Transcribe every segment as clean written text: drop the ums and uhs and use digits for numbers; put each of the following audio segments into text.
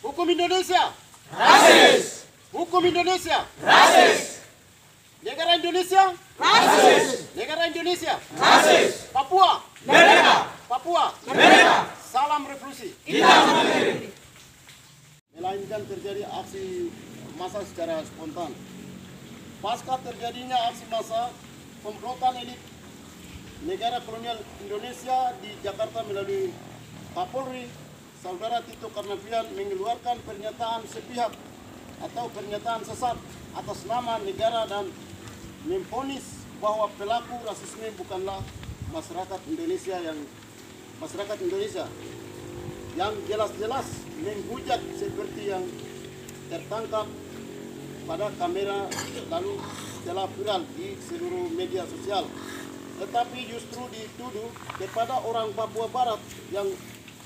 Hukum Indonesia. Rasis. Hukum Indonesia. Rasis. Negara Indonesia. Rasis. Negara Indonesia. Rasis. Papua. Merdeka. Papua. Merdeka. Salam revolusi. Kita mandiri. Melainkan terjadi aksi massa secara spontan. Pasca terjadinya aksi massa pemberontakan elit negara kolonial Indonesia di Jakarta melalui Kapolri Saudara Tito Karnavian mengeluarkan pernyataan sepihak atau pernyataan sesat atas nama negara dan memvonis bahwa pelaku rasisme bukanlah masyarakat Indonesia yang jelas-jelas menghujat seperti yang tertangkap pada kamera lalu telah viral di seluruh media sosial. Tetapi justru dituduh kepada orang Papua Barat yang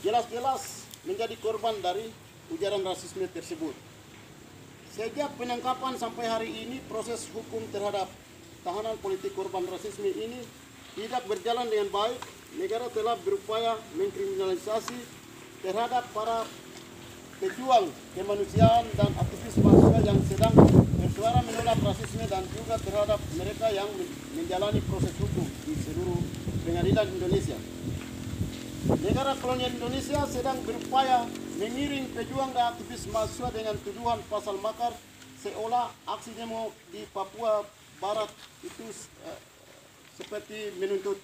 jelas-jelas menjadi korban dari ujaran rasisme tersebut. Sejak penangkapan sampai hari ini, proses hukum terhadap tahanan politik korban rasisme ini tidak berjalan dengan baik. Negara telah berupaya mengkriminalisasi terhadap para pejuang kemanusiaan dan aktivis mahasiswa yang sedang bersuara menolak rasisme dan juga terhadap mereka yang menjalani proses hukum di seluruh pengadilan Indonesia. Negara kolonial Indonesia sedang berupaya mengiring pejuang dan aktivis mahasiswa dengan tuduhan pasal makar seolah aksi demo di Papua Barat itu seperti menuntut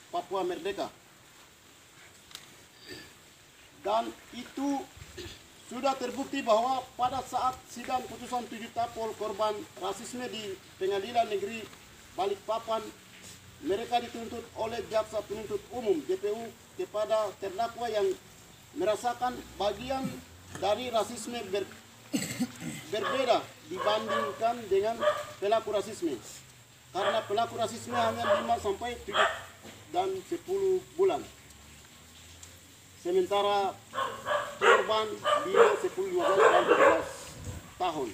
Papua merdeka. Dan itu sudah terbukti bahwa pada saat sidang putusan 7 Tapol korban rasisme di Pengadilan Negeri Balikpapan, mereka dituntut oleh Jaksa Penuntut Umum JPU kepada terdakwa yang merasakan bagian dari rasisme berbeda dibandingkan dengan pelaku rasisme. Karena pelaku rasisme hanya 5 sampai 7 dan 10 bulan. Sementara korban 5, 10, 15 dan 12 tahun.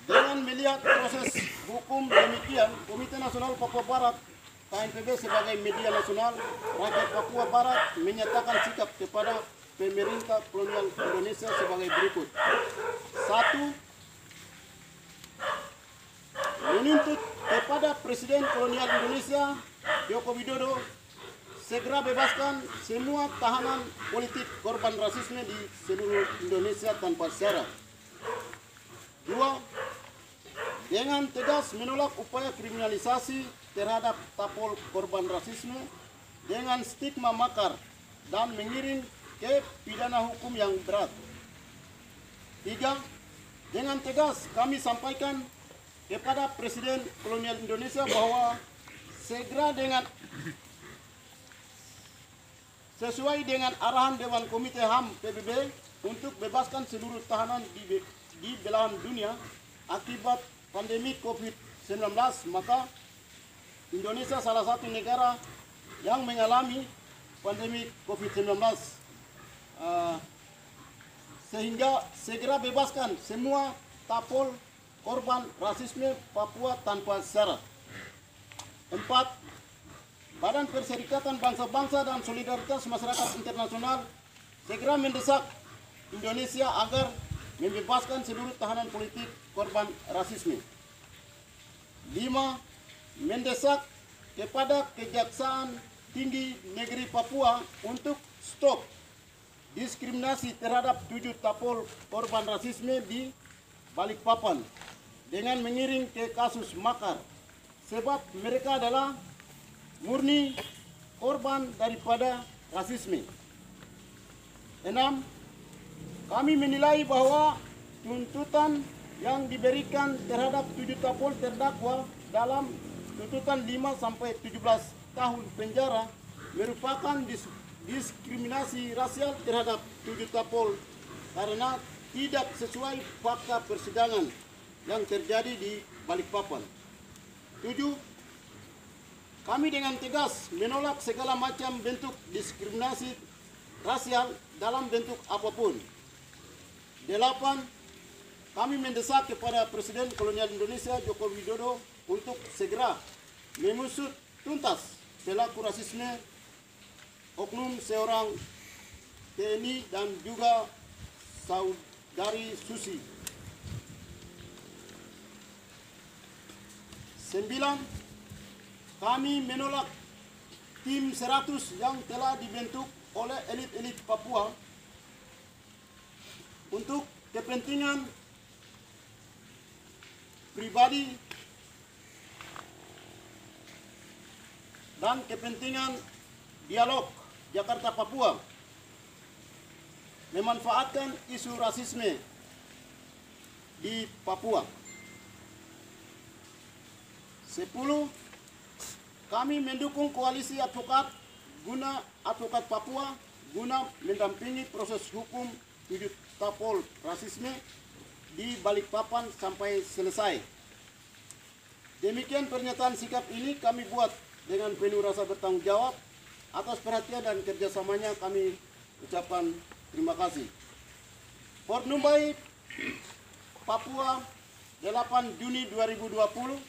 Dengan melihat proses hukum demikian, Komite Nasional Papua Barat KNPB sebagai media nasional rakyat Papua Barat menyatakan sikap kepada pemerintah kolonial Indonesia sebagai berikut. 1. Menuntut kepada Presiden kolonial Indonesia Joko Widodo segera bebaskan semua tahanan politik korban rasisme di seluruh Indonesia tanpa syarat. 2. Dengan tegas menolak upaya kriminalisasi terhadap tapol korban rasisme dengan stigma makar dan mengiring ke pidana hukum yang berat. 3. Dengan tegas kami sampaikan kepada Presiden kolonial Indonesia bahwa segera dengan sesuai dengan arahan Dewan Komite HAM PBB untuk bebaskan seluruh tahanan di belahan dunia akibat pandemi COVID-19, maka Indonesia salah satu negara yang mengalami pandemi COVID-19, sehingga segera bebaskan semua tapol korban rasisme Papua tanpa syarat. 4. Badan Perserikatan Bangsa-Bangsa dan Solidaritas Masyarakat Internasional segera mendesak Indonesia agar membebaskan seluruh tahanan politik korban rasisme. 5. Mendesak kepada Kejaksaan Tinggi Negeri Papua untuk stop diskriminasi terhadap 7 tapol korban rasisme di Balikpapan dengan mengiring ke kasus makar, sebab mereka adalah murni korban daripada rasisme. 6. Kami menilai bahwa tuntutan yang diberikan terhadap 7 tapol terdakwa dalam tuntutan 5 sampai 17 tahun penjara merupakan diskriminasi rasial terhadap 7 tapol karena tidak sesuai fakta persidangan yang terjadi di Balikpapan. 7. Kami dengan tegas menolak segala macam bentuk diskriminasi rasial dalam bentuk apapun. 8. Kami mendesak kepada Presiden kolonial Indonesia Joko Widodo untuk segera mengusut tuntas pelaku rasisme oknum seorang TNI dan juga Saudari Susi. 9. Kami menolak tim 100 yang telah dibentuk oleh elit-elit Papua untuk kepentingan pribadi dan kepentingan dialog Jakarta-Papua, memanfaatkan isu rasisme di Papua. 10. Kami mendukung koalisi advokat Papua guna mendampingi proses hukum 7 tapol rasisme di Balikpapan sampai selesai. Demikian pernyataan sikap ini kami buat dengan penuh rasa bertanggung jawab. Atas perhatian dan kerjasamanya kami ucapkan terima kasih. Port Numbai, Papua, 8 Juni 2020,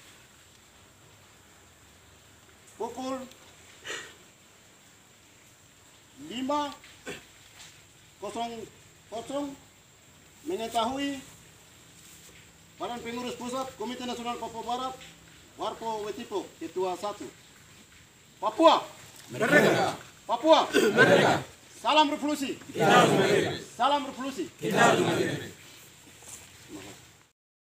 pukul 5.00 mengetahui Badan Pengurus Pusat Komite Nasional Papua Barat, Warpo Wetipo, Ketua 1. Papua Merdeka! Papua Merdeka! Salam revolusi! Kita harus merdeka! Salam revolusi! Kita harus merdeka!